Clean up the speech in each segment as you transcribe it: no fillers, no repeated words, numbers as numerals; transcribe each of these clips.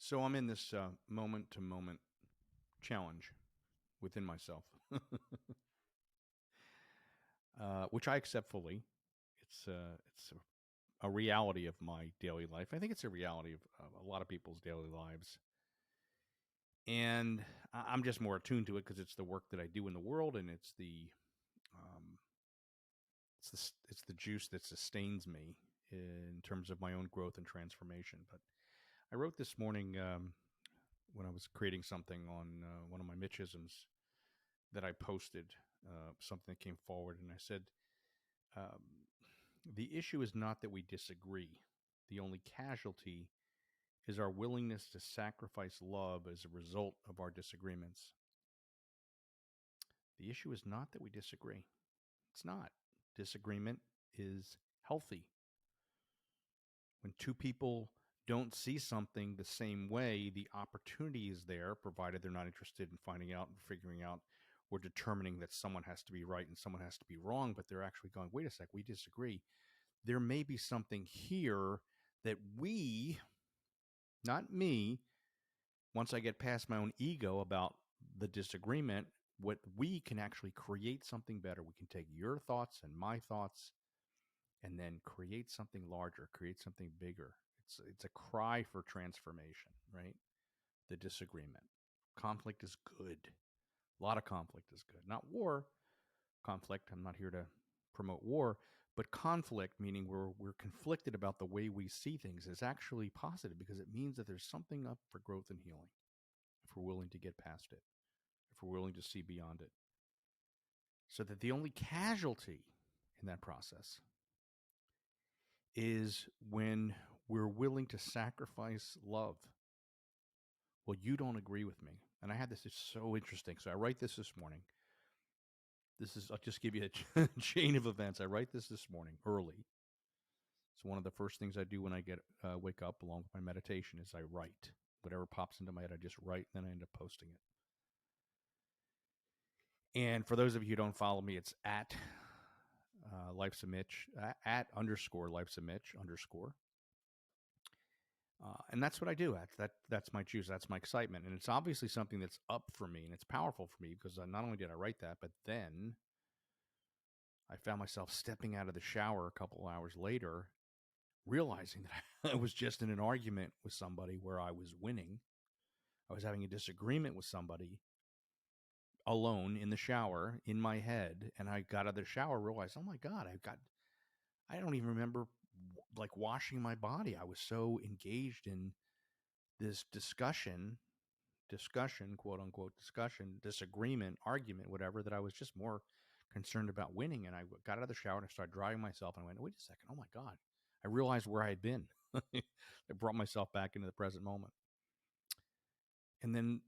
So I'm in this moment to moment challenge within myself, which I accept fully. It's a reality of my daily life. I think it's a reality of a lot of people's daily lives, and I'm just more attuned to it because it's the work that I do in the world, and um, it's the juice that sustains me in terms of my own growth and transformation. But I wrote this morning when I was creating something on one of my Mitchisms that I posted, something that came forward, and I said, um, the issue is not that we disagree. The only casualty is our willingness to sacrifice love as a result of our disagreements. The issue is not that we disagree. It's not. Disagreement is healthy. When two people don't see something the same way, the opportunity is there, provided they're not interested in finding out and figuring out or determining that someone has to be right and someone has to be wrong, but they're actually going, wait a sec, we disagree. There may be something here that we, not me, once I get past my own ego about the disagreement, what we can actually create something better. We can take your thoughts and my thoughts and then create something larger, create something bigger. It's a cry for transformation, right? The disagreement. Conflict is good. A lot of conflict is good. Not war conflict. I'm not here to promote war, but conflict, meaning we're conflicted about the way we see things, is actually positive because it means that there's something up for growth and healing if we're willing to get past it, if we're willing to see beyond it. So that the only casualty in that process is when we're willing to sacrifice love. Well, you don't agree with me. And I had this, it's so interesting. So I write this morning. I'll just give you a chain of events. I write this morning early. So one of the first things I do when I wake up along with my meditation is I write. Whatever pops into my head, I just write, and then I end up posting it. And for those of you who don't follow me, it's at Life's a Mitch, at underscore Life's a Mitch underscore. And that's what I do. That's my juice. That's my excitement. And it's obviously something that's up for me and it's powerful for me because not only did I write that, but then I found myself stepping out of the shower a couple hours later, realizing that I was just in an argument with somebody where I was winning. I was having a disagreement with somebody alone in the shower in my head. And I got out of the shower, realized, oh my God, I don't even remember like washing my body. I was so engaged in this discussion, quote unquote discussion, disagreement, argument, whatever, that I was just more concerned about winning. And I got out of the shower and I started drying myself and I went, wait a second, oh my God. I realized where I had been. I brought myself back into the present moment. And then,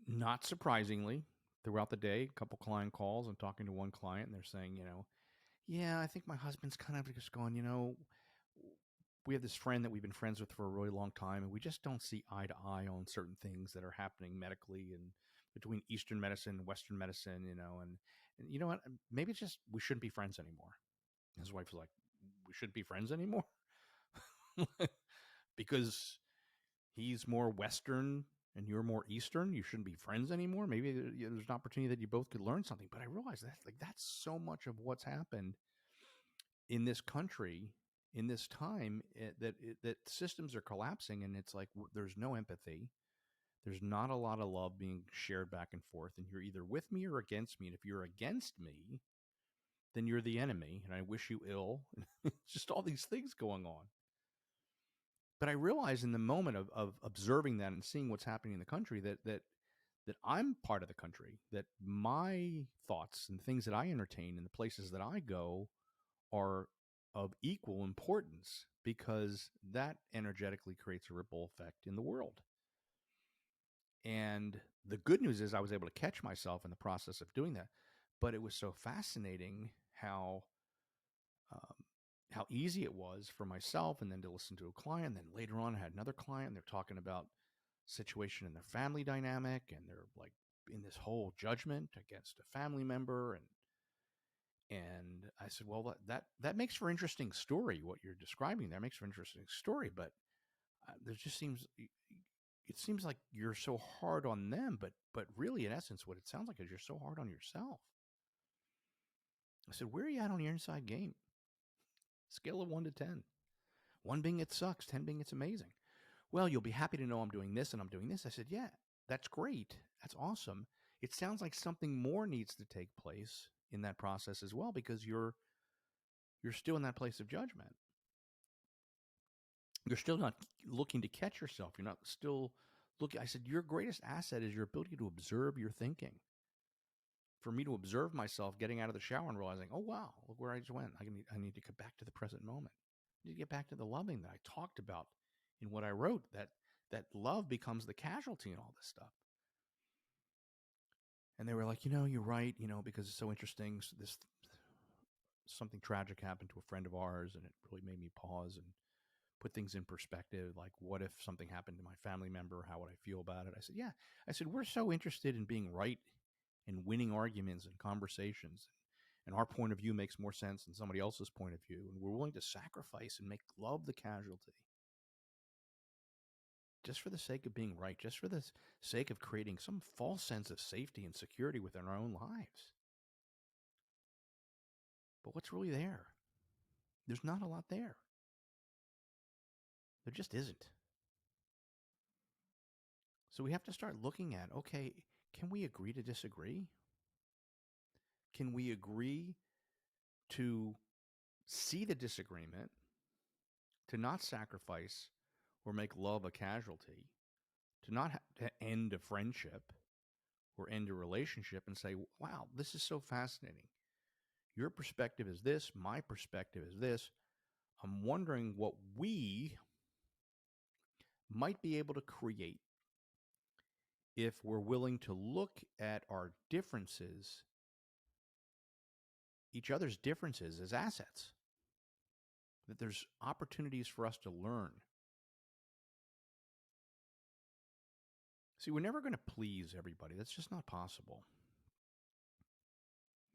not surprisingly, throughout the day, a couple client calls. I'm talking to one client and they're saying, yeah, I think my husband's kind of just going, we have this friend that we've been friends with for a really long time, and we just don't see eye to eye on certain things that are happening medically and between Eastern medicine and Western medicine, and you know what? Maybe it's just we shouldn't be friends anymore. His wife was like, we shouldn't be friends anymore because he's more Western and you're more Eastern. You shouldn't be friends anymore. Maybe there's an opportunity that you both could learn something. But I realized that's so much of what's happened in this country in this time, that systems are collapsing, and it's like there's no empathy. There's not a lot of love being shared back and forth, and you're either with me or against me. And if you're against me, then you're the enemy, and I wish you ill. Just all these things going on. But I realize in the moment of observing that and seeing what's happening in the country that I'm part of the country, that my thoughts and things that I entertain and the places that I go are of equal importance because that energetically creates a ripple effect in the world. And the good news is I was able to catch myself in the process of doing that. But it was so fascinating how easy it was for myself, and then to listen to a client. And then later on, I had another client. And they're talking about situation in their family dynamic, and they're like in this whole judgment against a family member, and I said, well, that makes for interesting story. What you're describing there makes for interesting story, but there just seems it seems like you're so hard on them, but really, in essence, what it sounds like is you're so hard on yourself. I said, where are you at on your inside game? Scale of 1 to 10. 1 being it sucks, 10 being it's amazing. Well, you'll be happy to know I'm doing this and I'm doing this. I said, yeah, that's great. That's awesome. It sounds like something more needs to take place in that process as well, because you're still in that place of judgment. You're still not looking to catch yourself. You're not still looking. I said, your greatest asset is your ability to observe your thinking. For me to observe myself getting out of the shower and realizing, oh, wow, look where I just went. I need to get back to the present moment. I need to get back to the loving that I talked about in what I wrote, that love becomes the casualty in all this stuff. And they were like, you're right, because it's so interesting. This something tragic happened to a friend of ours, and it really made me pause and put things in perspective. Like, what if something happened to my family member? How would I feel about it? I said, yeah. I said, we're so interested in being right and winning arguments and conversations. And our point of view makes more sense than somebody else's point of view. And we're willing to sacrifice and make love the casualty just for the sake of being right, just for the sake of creating some false sense of safety and security within our own lives. But what's really there? There's not a lot there. There just isn't. So we have to start looking at, okay, can we agree to disagree? Can we agree to see the disagreement, to not sacrifice or make love a casualty, to not to end a friendship or end a relationship and say, wow, this is so fascinating. Your perspective is this, my perspective is this. I'm wondering what we might be able to create if we're willing to look at our differences, each other's differences, as assets, that there's opportunities for us to learn. See, we're never going to please everybody. That's just not possible.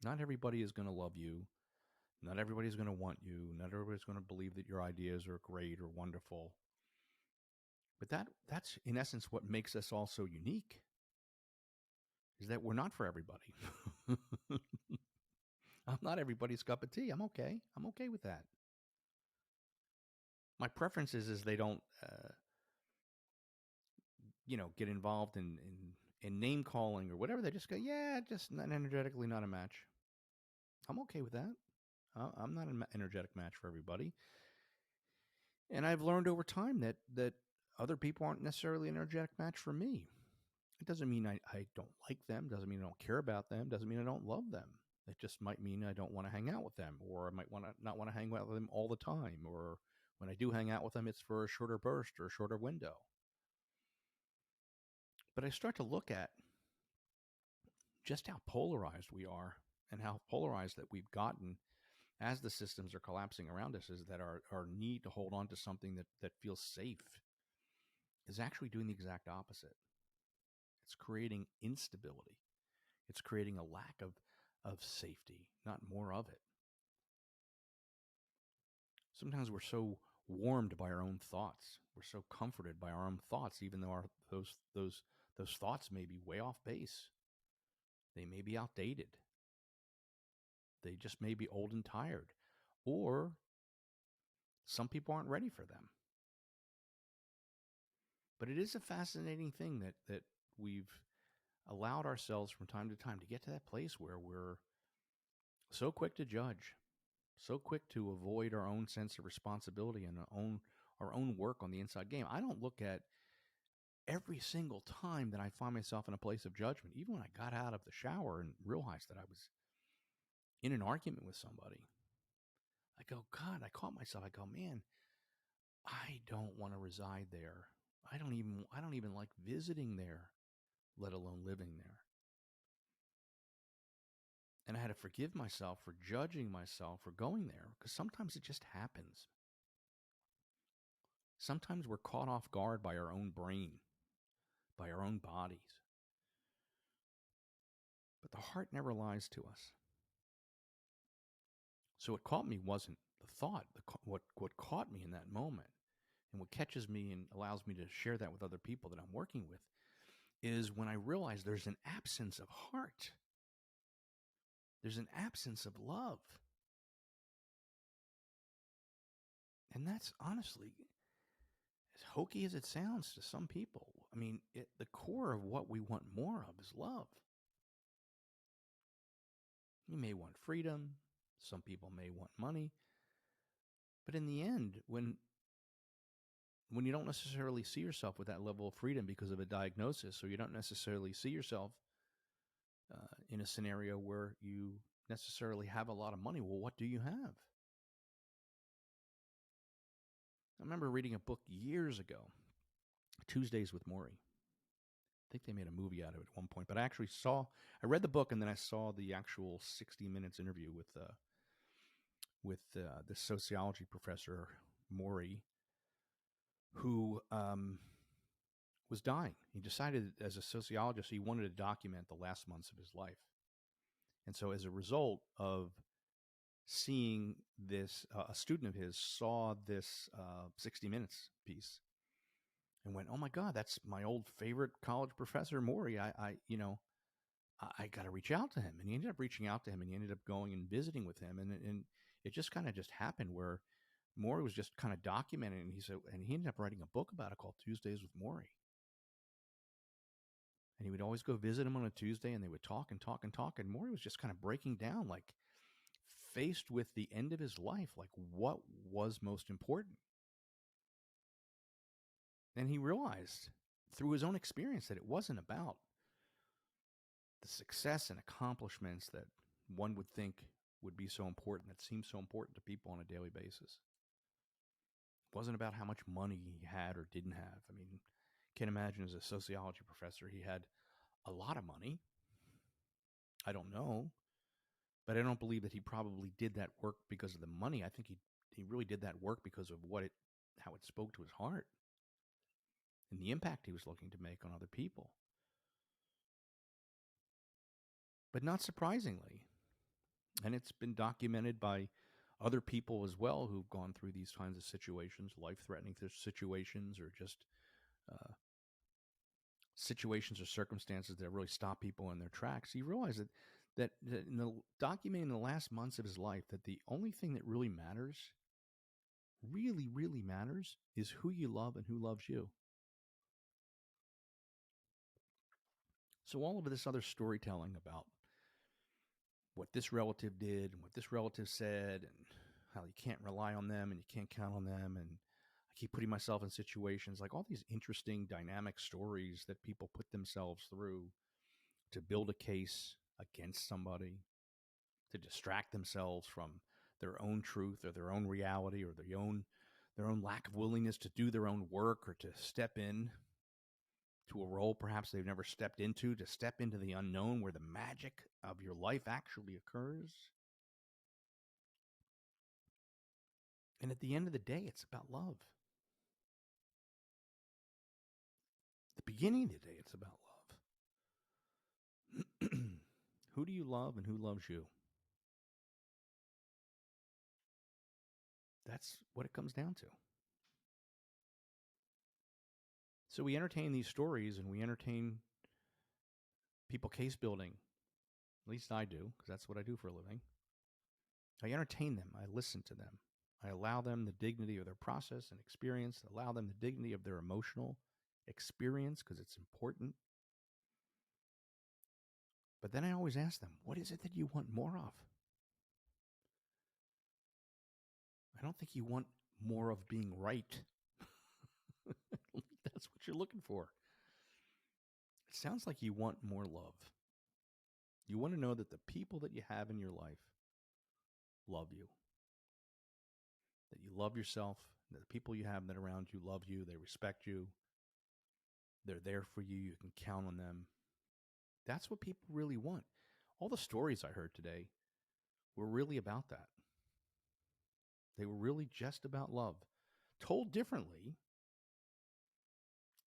Not everybody is going to love you. Not everybody is going to want you. Not everybody's going to believe that your ideas are great or wonderful. But that's in essence what makes us all so unique, is that we're not for everybody. I'm not everybody's cup of tea. I'm okay. I'm okay with that. My preference is they don't, get involved in name calling or whatever. They just go, yeah, just not energetically not a match. I'm okay with that. I'm not an energetic match for everybody. And I've learned over time that other people aren't necessarily an energetic match for me. It doesn't mean I don't like them. Doesn't mean I don't care about them. Doesn't mean I don't love them. It just might mean I don't want to hang out with them, or I might not want to hang out with them all the time, or when I do hang out with them, it's for a shorter burst or a shorter window. But I start to look at just how polarized we are and how polarized that we've gotten as the systems are collapsing around us, is that our need to hold on to something that feels safe is actually doing the exact opposite. It's creating instability. It's creating a lack of safety, not more of it. Sometimes we're so warmed by our own thoughts. We're so comforted by our own thoughts, even though those thoughts may be way off base. They may be outdated. They just may be old and tired. Or some people aren't ready for them. But it is a fascinating thing that we've allowed ourselves from time to time to get to that place where we're so quick to judge, so quick to avoid our own sense of responsibility and our own work on the inside game. I don't look at every single time that I find myself in a place of judgment, even when I got out of the shower and realized that I was in an argument with somebody. I go, God, I caught myself. I go, man, I don't want to reside there. I don't even like visiting there, let alone living there. And I had to forgive myself for judging myself for going there, because sometimes it just happens. Sometimes we're caught off guard by our own brain, by our own bodies. But the heart never lies to us. So what caught me wasn't the thought. What caught me in that moment And what catches me and allows me to share that with other people that I'm working with is when I realize there's an absence of heart. There's an absence of love. And that's honestly, as hokey as it sounds to some people, I mean, the core of what we want more of is love. You may want freedom. Some people may want money. But in the end, when you don't necessarily see yourself with that level of freedom because of a diagnosis, or you don't necessarily see yourself in a scenario where you necessarily have a lot of money, well, what do you have? I remember reading a book years ago, Tuesdays with Maury. I think they made a movie out of it at one point, but I read the book and then I saw the actual 60 Minutes interview with the sociology professor Maury, who was dying. He decided as a sociologist he wanted to document the last months of his life. And so as a result of seeing this, a student of his saw this 60 Minutes piece and went, "Oh my God, that's my old favorite college professor, Maury. I got to reach out to him." And he ended up reaching out to him, and he ended up going and visiting with him. And it just kind of just happened where Maury was just kind of documenting, and he ended up writing a book about it called Tuesdays with Maury. And he would always go visit him on a Tuesday, and they would talk and talk and talk. And Maury was just kind of breaking down, like faced with the end of his life, like what was most important. And he realized through his own experience that it wasn't about the success and accomplishments that one would think would be so important, that seem so important to people on a daily basis. It wasn't about how much money he had or didn't have. I mean, can't imagine as a sociology professor, he had a lot of money. I don't know, but I don't believe that he probably did that work because of the money. I think he really did that work because of how it spoke to his heart and the impact he was looking to make on other people. But not surprisingly, and it's been documented by other people as well who've gone through these kinds of situations, life-threatening situations, or just uh, situations or circumstances that really stop people in their tracks. You realize that in the documenting the last months of his life, that the only thing that really matters, really, really matters, is who you love and who loves you. So all of this other storytelling about what this relative did and what this relative said and how you can't rely on them and you can't count on them, and I keep putting myself in situations, like all these interesting dynamic stories that people put themselves through to build a case against somebody, to distract themselves from their own truth or their own reality or their own lack of willingness to do their own work or to step in to a role perhaps they've never stepped into, to step into the unknown where the magic of your life actually occurs. And at the end of the day, it's about love. At the beginning of the day, it's about love. Who do you love and who loves you? That's what it comes down to. So we entertain these stories and we entertain people case building. At least I do, because that's what I do for a living. I entertain them. I listen to them. I allow them the dignity of their process and experience, allow them the dignity of their emotional experience, because it's important. But then I always ask them, what is it that you want more of? I don't think you want more of being right. I don't think that's what you're looking for. It sounds like you want more love. You want to know that the people that you have in your life love you, that you love yourself, that the people you have that are around you love you, they respect you, they're there for you, you can count on them. That's what people really want. All the stories I heard today were really about that. They were really just about love, told differently,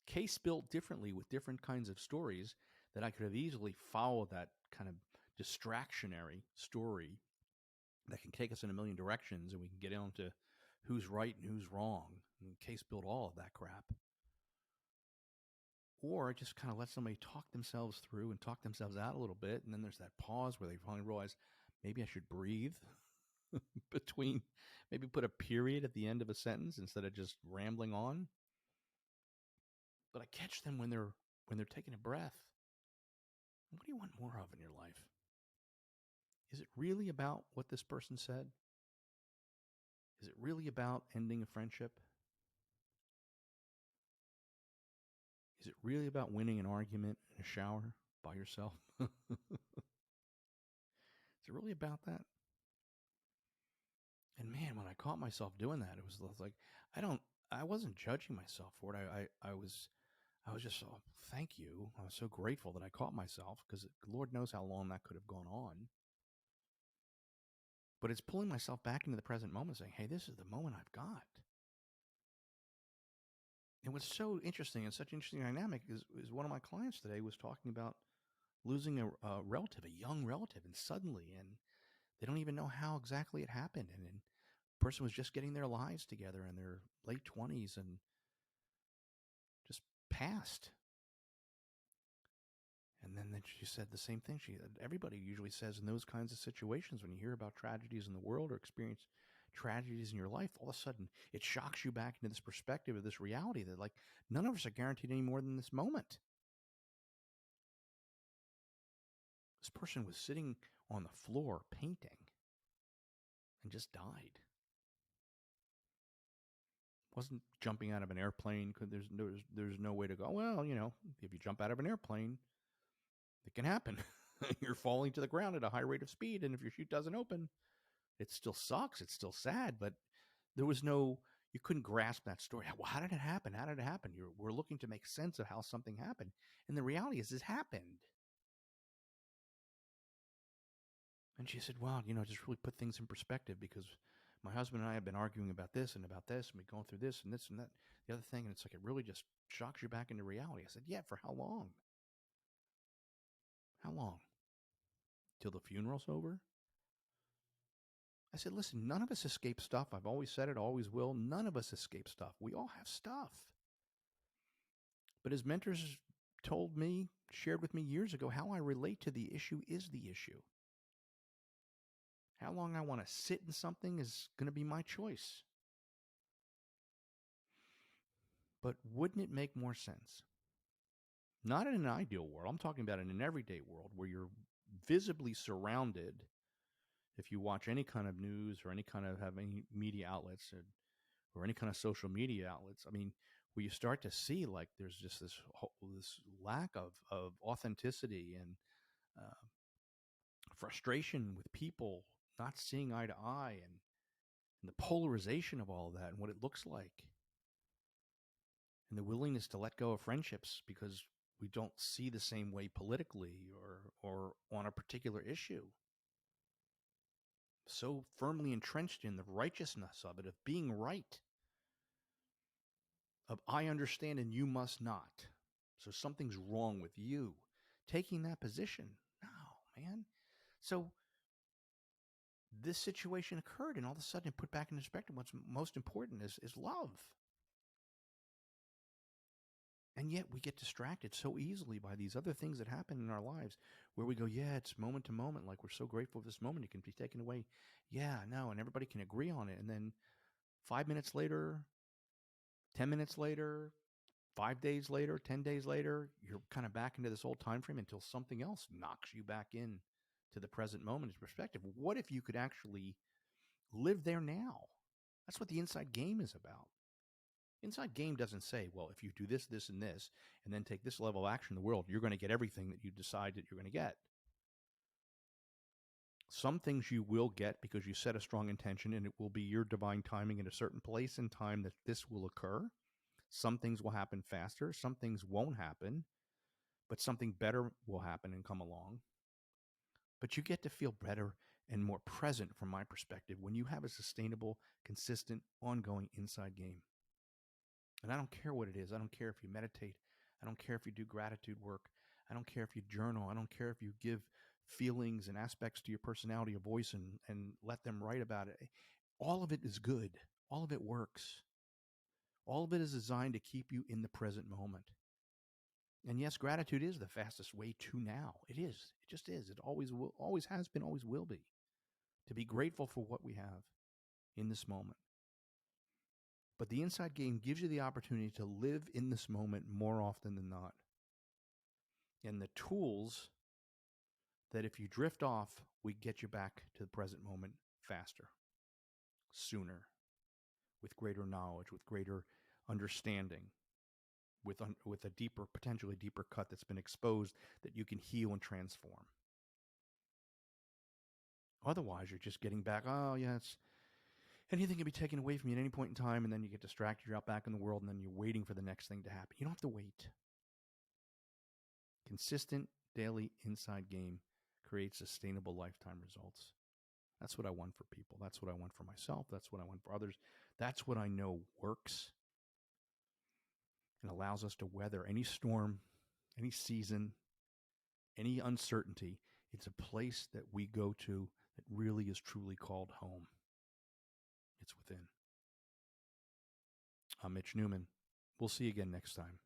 case built differently with different kinds of stories that I could have easily followed that kind of distractionary story that can take us in a million directions, and we can get into who's right and who's wrong. and case build all of that crap. Or just kind of let somebody talk themselves through and talk themselves out a little bit. And then there's that pause where they finally realize maybe I should breathe between, maybe put a period at the end of a sentence instead of just rambling on. But I catch them when they're taking a breath. What do you want more of in your life? Is it really about what this person said? Is it really about ending a friendship? Is it really about winning an argument in a shower by yourself? Is it really about that? And man, when I caught myself doing that, it was like I wasn't judging myself for it. I was just, oh, thank you. I was so grateful that I caught myself because Lord knows how long that could have gone on. But it's pulling myself back into the present moment, saying, hey, this is the moment I've got. And what's so interesting and such an interesting dynamic is one of my clients today was talking about losing a relative, a young relative, and suddenly, and they don't even know how exactly it happened. And the person was just getting their lives together in their late 20s and just passed. And then she said the same thing. Everybody usually says in those kinds of situations, when you hear about tragedies in the world or experience tragedies in your life, all of a sudden it shocks you back into this perspective of this reality that like none of us are guaranteed any more than this moment. This person was sitting on the floor painting and just died. Wasn't jumping out of an airplane. There's no way to go, well, if you jump out of an airplane, it can happen. You're falling to the ground at a high rate of speed, and if your chute doesn't open, it still sucks. It's still sad, but there was you couldn't grasp that story. Well, how did it happen? How did it happen? We're looking to make sense of how something happened. And the reality is it happened. And she said, well, just really put things in perspective because my husband and I have been arguing about this, and we've gone through this and this and that, the other thing. And it's like, it really just shocks you back into reality. I said, yeah, for how long? How long? Till the funeral's over? I said, listen, none of us escape stuff. I've always said it, always will. None of us escape stuff. We all have stuff. But as mentors told me, shared with me years ago, how I relate to the issue is the issue. How long I want to sit in something is going to be my choice. But wouldn't it make more sense? Not in an ideal world. I'm talking about in an everyday world where you're visibly surrounded. If you watch any kind of news or any kind of have any media outlets or any kind of social media outlets, I mean, where you start to see like there's just this lack of authenticity and frustration with people not seeing eye to eye and the polarization of all of that and what it looks like and the willingness to let go of friendships because we don't see the same way politically or on a particular issue. So firmly entrenched in the righteousness of it, of being right, of I understand and you must not. So something's wrong with you. Taking that position. No, man. So this situation occurred and all of a sudden it put back in perspective what's most important is love. And yet we get distracted so easily by these other things that happen in our lives where we go, yeah, it's moment to moment. Like we're so grateful for this moment. It can be taken away. Yeah, no. And everybody can agree on it. And then 5 minutes later, 10 minutes later, 5 days later, 10 days later, you're kind of back into this old time frame until something else knocks you back in to the present moment perspective. What if you could actually live there now? That's what the inside game is about. Inside game doesn't say, well, if you do this, this, and this, and then take this level of action in the world, you're going to get everything that you decide that you're going to get. Some things you will get because you set a strong intention and it will be your divine timing in a certain place and time that this will occur. Some things will happen faster. Some things won't happen, but something better will happen and come along. But you get to feel better and more present from my perspective when you have a sustainable, consistent, ongoing inside game. And I don't care what it is. I don't care if you meditate. I don't care if you do gratitude work. I don't care if you journal. I don't care if you give feelings and aspects to your personality, your voice, and let them write about it. All of it is good. All of it works. All of it is designed to keep you in the present moment. And yes, gratitude is the fastest way to now. It is. It just is. It always will, always has been, always will be. To be grateful for what we have in this moment. But the inside game gives you the opportunity to live in this moment more often than not. And the tools that if you drift off, we get you back to the present moment faster, sooner, with greater knowledge, with greater understanding, with a deeper, potentially deeper cut that's been exposed that you can heal and transform. Otherwise, you're just getting back, oh, yeah, anything can be taken away from you at any point in time, and then you get distracted, you're out back in the world, and then you're waiting for the next thing to happen. You don't have to wait. Consistent daily inside game creates sustainable lifetime results. That's what I want for people. That's what I want for myself. That's what I want for others. That's what I know works and allows us to weather any storm, any season, any uncertainty. It's a place that we go to that really is truly called home. It's within. I'm Mitch Newman. We'll see you again next time.